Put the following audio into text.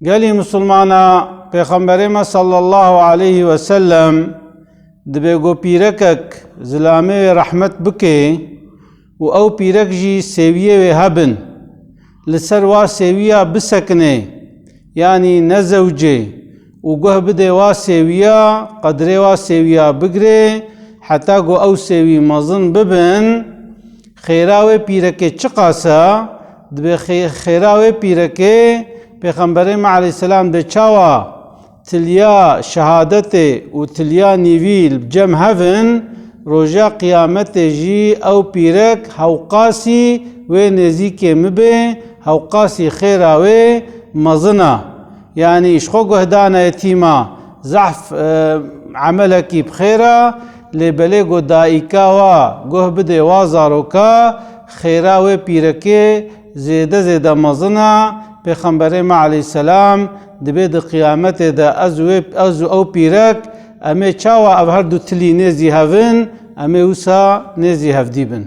قالي مسلمانا پیغمبر ما صلى الله عليه وسلم دبیگو پیرکک زلامه رحمت بکه و او پیرک جی سیویه و هبن لسر وا سیویه بسکنه یعنی نزوجه و گوه بده وا سیویه قدره وا سیویه بگره حتی گو او سیوی مزن ببن خیراوه پیرکه چقاسا دبی خیراوه پیرکه پیغمبر ما علیه السلام ده چاوا تلیا شهادت و تلیا نیویل بجم هفن روژا قیامت جی او پیرک هوقاسی و نزیک مبه هوقاسی خیراوه مزنا يعني اشخو قهدانا يتيما زعف عملك بخيرا لبلغو دائكا قه بده وازاروكا خيرا و بيركي زيدا مزنا پیغمبر ما عليه السلام دبيد قيامت دا ازو او بيرك امي چاوا او هر دو تلي نزي هفن امي وسا نزي هفديبن